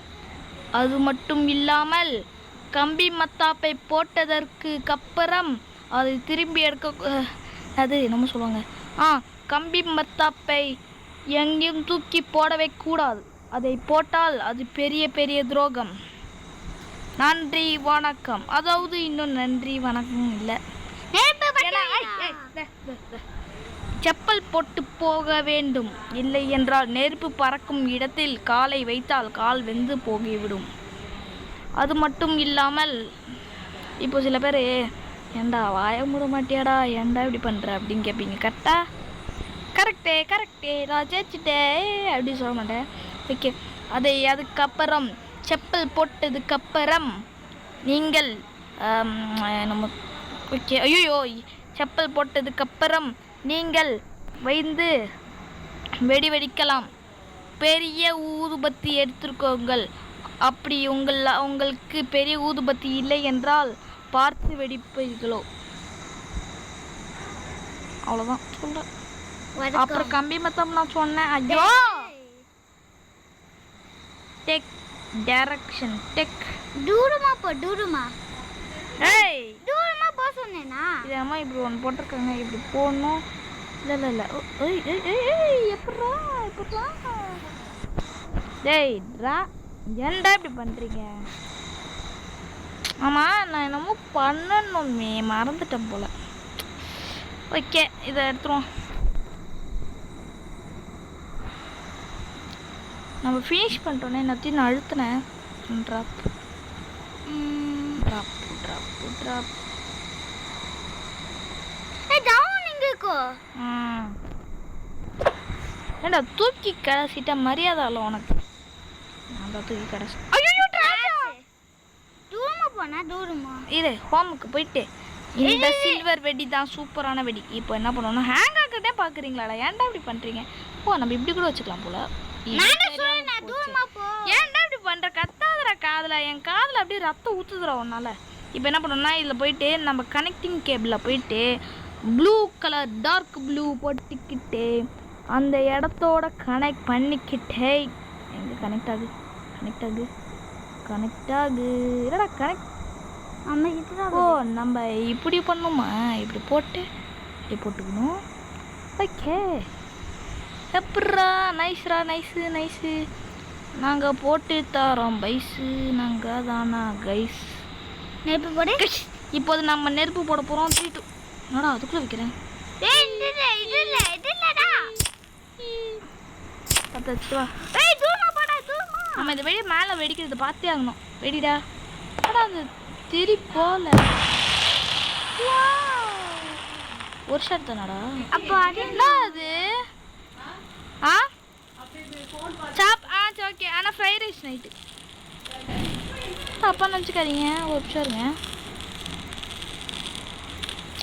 அது மட்டும் இல்லாமல் கம்பி மத்தாப்பை போட்டதற்கு அப்புறம் அதை திரும்பி எடுக்க அது என்னமோ சொல்லுவாங்க கம்பி மத்தாப்பை எங்கேயும் தூக்கி போடவே கூடாது. அதை போட்டால் அது பெரிய பெரிய துரோகம். நன்றி வணக்கம். அதாவது இன்னும் நன்றி வணக்கம் இல்லை, செப்பல் போட்டு போக வேண்டும். இல்லை என்றால் நெருப்பு பறக்கும் இடத்தில் காலை வைத்தால் கால் வெந்து போகிவிடும். அது மட்டும் இல்லாமல் இப்போ சில பேர் ஏண்டா வாய மூட மாட்டியாடா, ஏண்டா இப்படி பண்ணுற அப்படின்னு கேட்பீங்க. கரெக்டே நான் ஜெயிச்சிட்டே அப்படி சொல்ல மாட்டேன். ஓகே, அதுக்கப்புறம் செப்பல் போட்டதுக்கப்புறம் நீங்கள் நம்ம ஓகே ஐயோ செப்பல் போட்டதுக்கப்புறம் நீங்கள் வைந்து வெடிக்கலாம். பெரிய ஊதுபத்தி எடுத்துக்கோங்கள். அப்படி உங்களுக்கு பெரிய ஊதுபத்தி இல்லை என்றால் பார்த்து வெடிப்பீர்களோ. அவ்வளோதான் சொல்கிறேன். அப்புறம் கம்பி மத்தம் நான் சொன்னேன். ஐயோ டெக் டைரக்ஷன் டெக் தூரமா ஏய் தூரமா போ சொன்னேனா? இது அம்மா இப்படி ஒன்று போட்டிருக்காங்க, இப்படி போடணும். இல்லை எப்படா டேய் ட்ரா ஏன்டா இப்படி பண்ணுறீங்க? ஆமாம், நான் என்னமோ பண்ணணுமே மறந்துட்டேன் போல். ஓகே, இதை எடுத்துருவோம். நம்ம ஃபினிஷ் பண்ணிட்டோன்னே நத்தின்னு அழுத்தினேன். ட்ராப் ஏண்டா தூக்கி கடைசிட்ட மரியாதை இல்லை உனக்கு. நான் தான் தூக்கி கடைசி. தூரமா இது ஹோமுக்கு போயிட்டு இந்த சில்வர் வெடி தான் சூப்பரான வெடி. இப்போ என்ன பண்ணணும், ஹேங் ஆக்கிட்டே பார்க்குறீங்களாடா, ஏன்டா இப்படி பண்ணுறீங்க? நம்ம இப்படி கூட வச்சுக்கலாம் போல. ஏன்டா இப்படி பண்ணுற? கத்தாதுற காதில், என் காதில் அப்படியே ரத்தம் ஊற்றுதுற உன்னால. இப்போ என்ன பண்ணணும்னா இதில் போயிட்டு நம்ம கனெக்டிங் கேபிளில் போயிட்டு ப்ளூ கலர் டார்க் ப்ளூ போட்டுக்கிட்டு அந்த இடத்தோட கனெக்ட் பண்ணிக்கிட்டே எங்கே கனெக்ட் ஆகு இல்லைடா கனெக்ட். ஓ நம்ம இப்படி பண்ணுமா, இப்படி போட்டுக்கணும். ஓகே எப்பட்றா நைஸு நாங்கள் போட்டு தரோம் பைஸு, நாங்கள் தானா கைஸ். நெருப்பு போடு. இப்போது நம்ம நெருப்பு போட போகிறோம். 3 2 என்னடா அதுக்குள்ளே வைக்கிறேன். வா நம்ம இந்த வெடி மேலே வெடிக்கிறது பார்த்தே ஆகணும். வெடிடா அது திரி போல ஒரு ஷர்ட் தானடா. அப்போ அது ஓகே. ஆனால் ஃப்ரைட் ரைஸ் நைட்டு தப்பாக நினச்சிக்காதீங்க, ஒரு நிமிஷம் இருங்க.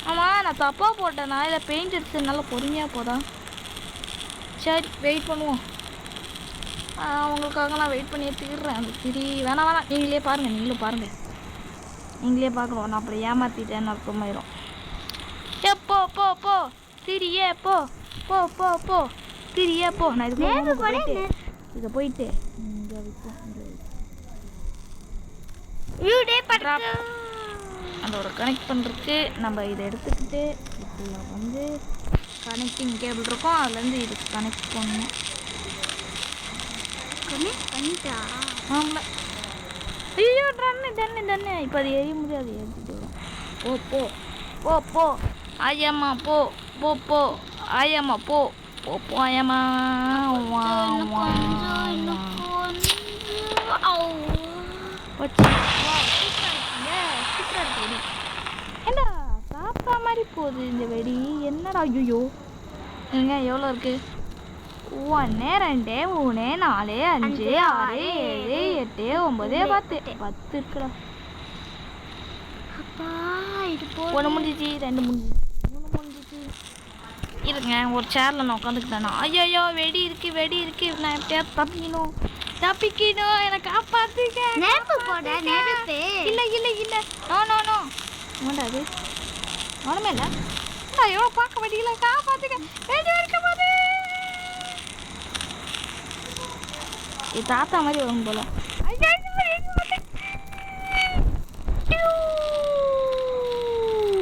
ஆமாம் நான் தப்பாக போட்டேனா இல்லை பெயிண்ட் அடிச்சதுனால பொறுமையாக போதா? சரி வெயிட் பண்ணுவோம். அவங்களுக்காக நான் வெயிட் பண்ணி எடுத்துக்கிறேன். அந்த திரி வேணாம் நீங்களே பாருங்கள். நீங்களே பார்க்கணும். நான் அப்புறம் ஏமாற்றிட்டேன்னு அர்த்தமாயிரும். போ திரியே போ திரியே போ. நான் இதை போயிட்டு இங்கே வைப்போம். பட்டு அதோட கனெக்ட் பண்ணுறதுக்கு நம்ம இதை எடுத்துக்கிட்டு இதில் வந்து கனெக்டிங் கேபிள் இருக்கும், அதுலேருந்து இதுக்கு கனெக்ட் பண்ணணும். பண்ணிட்டா ஆமாம். ஐயோ டன்னு இப்போ அது எரிய முடியாது, ஏற்றிட்டு வரும். போ போ போ போ ஆயம்மா போ போ போ ஆயம்மா போ போ போ ஆயம்மா. ஏண்டா சாப்பிட்டா மாதிரி போகுது இந்த வெடி, என்னடா? ஐயோ எங்க எவ்வளோ இருக்கு? 1 2 3 4 5 6 7 8 9 10 இருக்குடா. அப்பா இது 1 முடிஞ்சிச்சு, 2 முடிஞ்சிச்சு, 3 முடிஞ்சிச்சு. இருங்க ஒரு சேரில் நான் உட்காந்துக்கிட்டேன்னா. ஐயோ வெடி இருக்கு, நான் எப்படியாவது தப்பிக்கணும், எனக்கு காப்பாத்துக்க. நெருப்பு போட நெருப்பு இல்லை நோ வேண்டாது ஒன்றுமே இல்லை. ஐயோ பார்க்க வெடியில காப்பாத்துக்க, வெடி இருக்க போது. இது தாத்தா மாதிரி வரும் போல.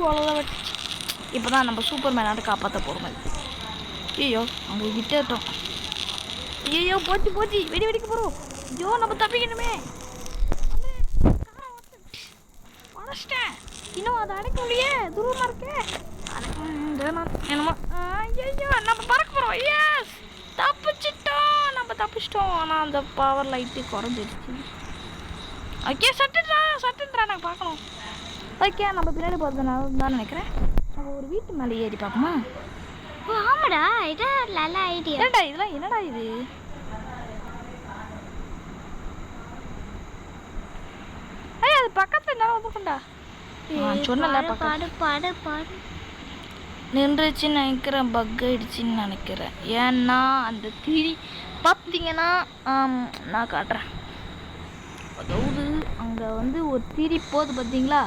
அவ்வளோதான். இப்போ தான் நம்ம சூப்பர் மேனாட்டு காப்பாற்ற போகிற மாதிரி. ஐயோ அவங்க விட்டுட்டோம். ஐயோ போச்சு வெடி வெடிக்க போகிறோம். ஐயோ நம்ம தப்பிக்கணுமே. உடச்சிட்டேன், இன்னும் அதை அடைக்க முடியே, தூரமாக இருக்கே. என்னமோ ஐயோ நம்ம பறக்க போகிறோம். எஸ் தப்பிச்சிட்டோம். ஆனால் அந்த பவர் லைட்டு குறைஞ்சிடுச்சு. ஓகே சட்டுன்றா எனக்கு பார்க்கணும். ஓகே நம்ம பின்னாடி போகிறதுனால தான் நினைக்கிறேன். நம்ம ஒரு வீட்டு மேலே ஏறி பார்ப்போமா? ஆமாடா, இதான் நல்ல ஐடியா. இதெல்லாம் என்னடா இது? அது பக்கத்துல என்ன வந்துக்குண்டா? சொன்னல பாடு நின்றுச்சுன்னு நினைக்கிறேன், பக் ஆயிடுச்சுன்னு நினைக்கிறேன். ஏன்னா அந்த திரி பார்த்தீங்கன்னா நான் காட்டுறேன். அதாவது அங்கே வந்து ஒரு திரி போகுது பார்த்தீங்களா,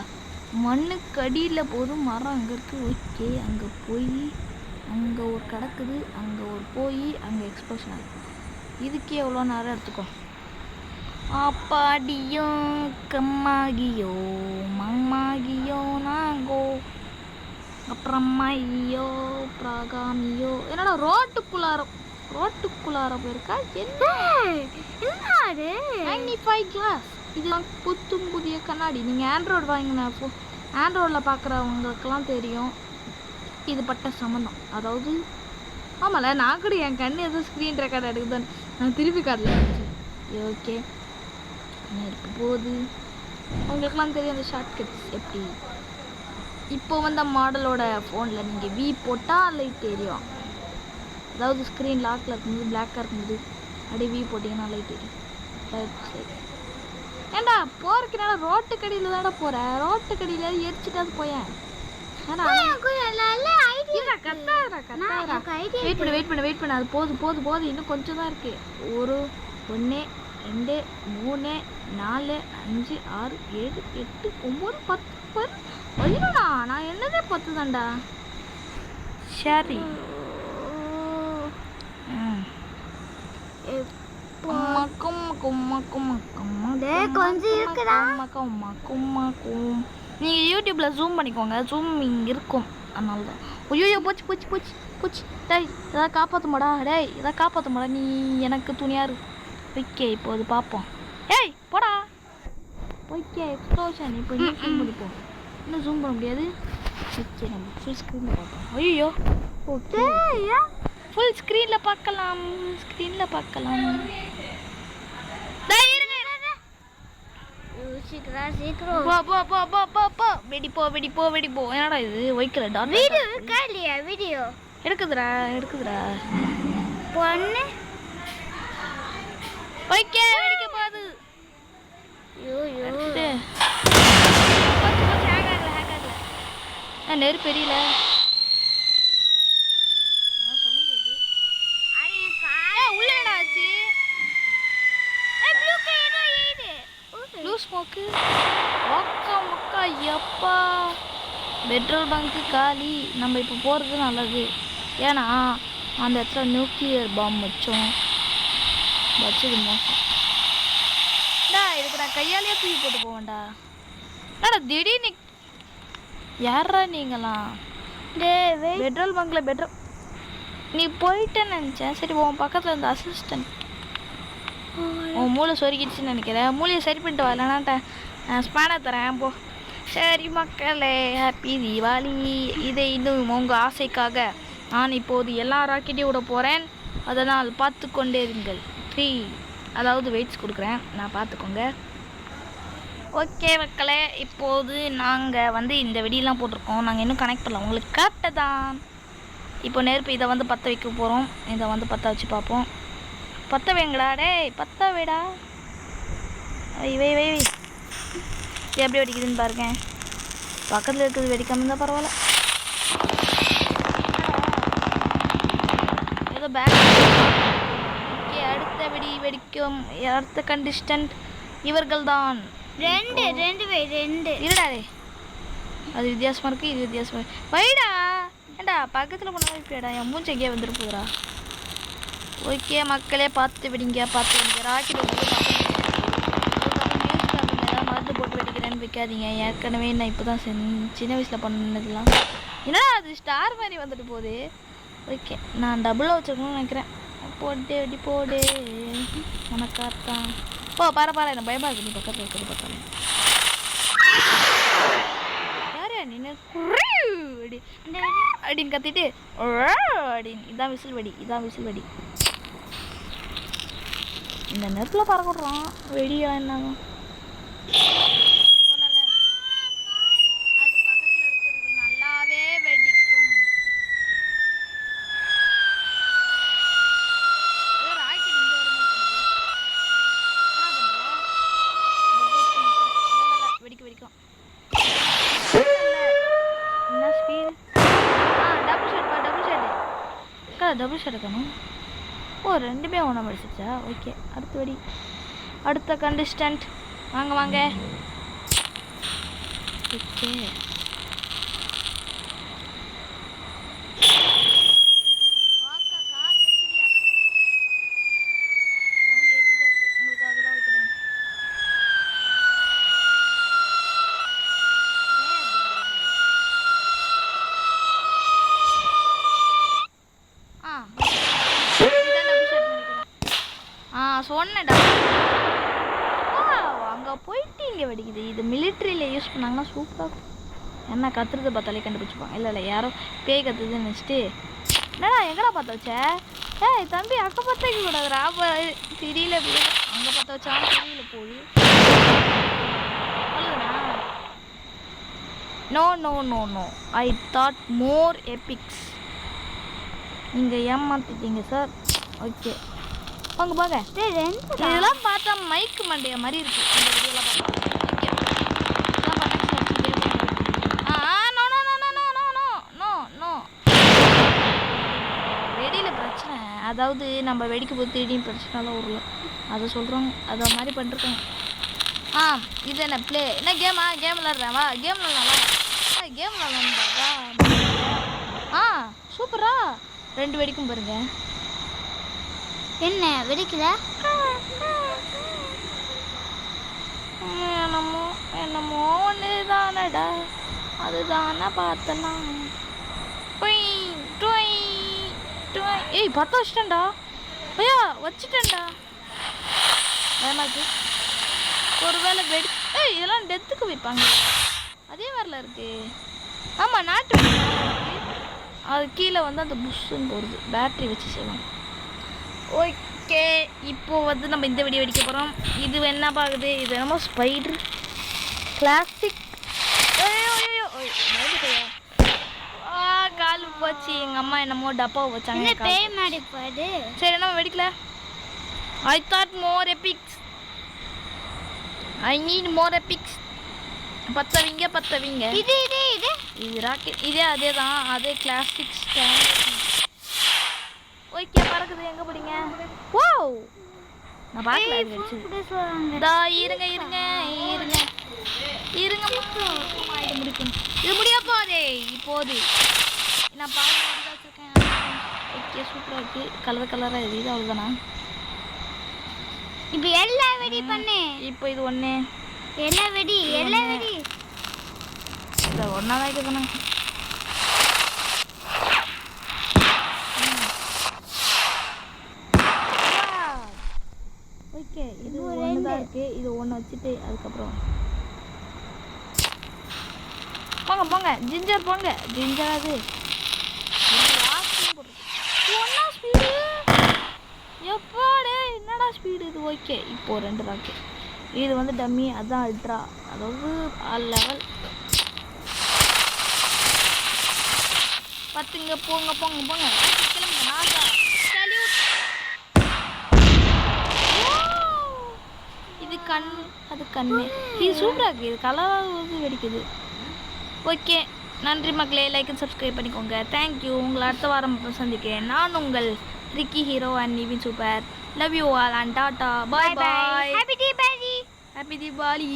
மண்ணுக்கு அடியில் போதும், மரம் அங்கே இருக்குது. ஓகே அங்கே போய் அங்கே ஒரு கிடக்குது, அங்கே ஒரு போய் அங்கே எக்ஸ்ப்ளோஷன் ஆகுது. இதுக்கே எவ்வளோ நேரம் எடுத்துக்கும். அப்பாடியோ கம்மாகியோ மம்மாகியோ நாங்கோ அப்புறமா ஐயோ பிராகாமியோ. என்னடா ரோட்டுக்குள்ளார போயிருக்கா? என்ன 95 கிளாஸ். இதெல்லாம் புத்தும் புதிய கண்ணாடி. நீங்கள் ஆண்ட்ராய்டு வாங்கினா ஆண்ட்ராய்டில் பார்க்குறவங்களுக்கெல்லாம் தெரியும் இது பட்ட சம்மந்தம். அதாவது ஆமாம்ல, நான் கூட என் கண்ணு எதுவும் ஸ்க்ரீன் ரெக்கார்ட் எடுக்குதுன்னு நான் திருப்பி காட்டல. ஓகே நெருப்பு போகுது. உங்களுக்கெல்லாம் தெரியும் அந்த ஷார்ட்கட்ஸ் எப்படி. இப்போ வந்த மாடலோட ஃபோனில் நீங்கள் வி போட்டால் லைட் எரியும். அதாவது ஸ்க்ரீன் லாக்கில் இருக்கும்போது பிளாக்காக இருக்கும்போது அப்படியே வி போட்டிங்கன்னா லைட் எரியும். சரி ஏண்டா போகிறதுனால ரோட்டுக்கடியில் தானே போகிறேன், ரோட்டுக்கடியில் எரிச்சிட்டாது போயேன். வெயிட் பண்ண அது போது இன்னும் கொஞ்சம் தான் இருக்கு. 1 2 3 4 5 6 7 8 9 10 11. நான் என்னதே 10 தான்டா. சரி நீங்கள் யூடியூப்பில் ஜூம் பண்ணிக்கோங்க, ஜூமிங் இருக்கும், அதனால தான். ஐயோ போச்சு. டேய் எதாவது காப்பாற்றுமாடா, நீ எனக்கு துணியாரு. ஓகே இப்போ அது பார்ப்போம். ஏய் போடா. Okay explosion. இப்போ இன்னும் ஜூம் பண்ணிப்போம். இன்னும் ஜூம் பண்ண முடியாது. ஓகே நம்ம ஃபுல் ஸ்க்ரீனில் பார்ப்போம். ஐயோ ஓகே ஃபுல் ஸ்க்ரீனில் பார்க்கலாம். சீக்கிரம் வெடி போ. என்னடா இது வைக்கல டாட் வீடியோ இருக்கா இல்லையா? வீடியோ எடுக்குதுடா பொண்ணு. ஓகே வெடிக்க போகுது. நெருப்பு எரியல. ஸ்மோக்கு மக்கா எப்பா. பெட்ரோல் பங்க்கு காலி. நம்ம இப்போ போகிறது நல்லது. ஏன்னா அந்த இடத்துல நியூக்ளியர் பாம் வச்சது மோசம். இதுக்கு நான் கையாலேயே தூக்கி போட்டு போவேன்டா. என்னடா திடீர்னு யாரா நீங்களாம்? பெட்ரோல் பங்க்ல பெட்ரோல் நீ போயிட்டேன்னு நினச்சேன். சரி உன் பக்கத்தில் இருந்த அசிஸ்டன்ட் உன் மூளை சொருகிடுச்சுன்னு நினைக்கிறேன். மூளையை சரி பண்ணிட்டு வா, இல்லைனாட்ட ஸ்பேனர் தரேன் போ. சரி மக்களே, ஹாப்பி தீபாவளி. இதை இன்னும் உங்கள் ஆசைக்காக நான் இப்போது எல்லா ராக்கெட்டையும் விட போகிறேன். அதனால் பார்த்து கொண்டே இருங்கள். 3 அதாவது வெயிட்ஸ் கொடுக்குறேன், நான் பார்த்துக்கோங்க. ஓகே மக்களே, இப்போது நாங்கள் இந்த வெடியெல்லாம் போட்டிருக்கோம். நாங்கள் இன்னும் கனெக்ட் பண்ணலாம், உங்களுக்கு கரெக்டாக தான். இப்போ நெருப்பு இதை பற்ற வைக்க போகிறோம். இதை பற்ற வச்சு பார்ப்போம். பற்ற வைங்கடா, டேய் பற்ற வைடா. வை வை வை. இது எப்படி வெடிக்குதுன்னு பாருங்க. பக்கத்தில் இருக்கிறது வெடிக்காம இருந்தால் பரவாயில்ல. ஏதோ பேக். ஓகே, அடுத்த வெடி வெடிக்கும். அடுத்த கண்டிஸ்டன்ட் இவர்கள் தான். 2 இருடாடே, அது வித்தியாசமாக இருக்குது, இது வித்தியாசமாக இருக்கு. வைடா ஏண்டா பக்கத்தில் கொண்டாந்து இப்படியாடா, என் மூஞ்சி எங்கேயா வந்துட்டு போகிறா. ஓகே மக்களே, பார்த்து விடிங்க, பார்த்து விடிங்க. ராக்கெட் ஏதாவது மருந்து போட்டு வெடிக்கிறேன்னு வைக்காதீங்க. ஏற்கனவே நான் இப்போ தான் சின்ன வயசில் பண்ணதுலாம். ஏன்னா அது ஸ்டார் மாதிரி வந்துட்டு போகுது. ஓகே, நான் டபுளாக வச்சுருக்கணும்னு நினைக்கிறேன். போட்டு வெடி போடு உனக்காத்தான். ஓ பாரு என்ன பயமாக இருக்குது. நீ பக்கத்தில் இருக்கிறது பார்த்தாலே யாரா நின்று அப்படின்னு கத்திட்டு அப்படின்னு. இதான் விசில் வெடி, இதான் விசில் வெடி. இந்த நேரத்தில் பறக்க விட்றான் வெடியா என்னங்க. அது பக்கத்தில் இருக்கிறது நல்லாவே வெடிக்கும். ராக்கெட் இங்கே வரும், வெடிக்கும். என்ன ஸ்பீடு? டபுள் ஷாட் இருக்கணும். ஓ, ரெண்டுமே ஒன்றா படிச்சிச்சா? ஓகே, அடுத்த வெடி. அடுத்த கண்டிஸ்டன்ட் வாங்க. ஓகே, சொன்னடா. அங்கே போயிட்டு இங்கே வெடிக்குது. இது மிலிட்ரியில் யூஸ் பண்ணாங்கன்னா சூப்பராக இருக்கும். என்ன கத்துறது பார்த்தாலே கண்டுபிடிச்சிப்பாங்க. இல்லை யாரோ பேய் கத்துதுன்னு நினச்சிட்டு என்னடா எங்கடா பார்த்து வச்ச? ஏய் தம்பி, அங்கே பார்த்து வைக்க கூடாதுடா. தெரியல, அங்கே பார்த்து வச்சாலும் தெரியல போய். No I thought more epics. நீங்கள் ஏமாத்திட்டீங்க சார். ஓகே வாங்க. இதெல்லாம் பார்த்தா மைக்கு மண்டைய மாதிரி இருக்கு. இந்த வீடியோலாம் வெடியில் பிரச்சனை. அதாவது நம்ம வெடிக்கும் போது திடீர்னு பிரச்சனைலாம் வரல, அதை சொல்கிறோம். அதை மாதிரி பண்ணிருக்காங்க. இது என்ன ப்ளே? என்ன கேமா? கேம் விளாட்றேன் வா. கேம் விளாட்லாம்டா. சூப்பரா 2 வெடிக்கும் பாருங்க. என்ன வெடிக்கல? என்னமோ ஒன்று தானடா, அதுதானே பார்த்தலாம். ஏய் 10 வச்சுட்டேன்டா. ஐயா வச்சுட்டேன்டா. பயமா இருக்கு. ஒருவேளை வெடி. இதெல்லாம் டெத்துக்கு வைப்பாங்க, அதே மாதிரில இருக்கு. ஆமாம், நாட்டு அது கீழே அந்த புஷ்ஷுன்னு போடுது. பேட்ரி வச்சு செய்வாங்க. ஓகே, இப்போது நம்ம இந்த வெடி வெடிக்க போகிறோம். இது என்ன பார்க்குது? இது என்னமோ ஸ்பைடர் கிளாசிக். கால் போச்சு. எங்கள் அம்மா என்னமோ டப்பாவை வச்சாங்க. சரி என்ன வெடிக்கல. I thought more epics. I need more epics. பத்தவிங்க. இது ராக்கெட். இதே தான், அதே கிளாசிக் ஸ்டாண்ட். ஓகே, பறக்குது. எங்கே போறீங்க? ஓ, நான் பார்க்கல. இருங்க முடிக்கும். இது முடியா போதே இப்போது. நான் பாருங்க வச்சுருக்கேன். ஓகே, சூப்பராக இருக்குது. கலராக இருக்குது. அவ்வளோதானா? இப்போ எல்லா வெடி பண்ணு. இப்போ இது ஒன்று எல்லா வெடி. இதை ஒன்றா தான் இருக்கணும். ஓகே இது ஒன்று தான் இருக்குது. இது ஒன்று வச்சுட்டு அதுக்கப்புறம் போங்க ஜிஞ்சர் போங்க. ஜிஞ்சர் அது ஒன்றா ஸ்பீடு. எப்பாடே என்னடா ஸ்பீடு இது. ஓகே இப்போது 2 ராக்கெட். இது வந்து டம்மி, அதுதான் அல்ட்ரா, அதாவது ஆல் லெவல். பார்த்துங்க போங்க கிளம்புங்க. NASA salute. இது கண், அது கண்ணு. இது சூப்பராக இருக்குது. இது கலராக வெடிக்குது. ஓகே நன்றி மக்களே. லைக் அண்ட் சப்ஸ்கிரைப் பண்ணிக்கோங்க. தேங்க்யூ. உங்களை அடுத்த வாரம் சந்திக்கிறேன். நான் உங்கள் Ricky hero and Nivin super. Love you all and tata. Bye bye. Happy Deepavali. Happy Deepavali.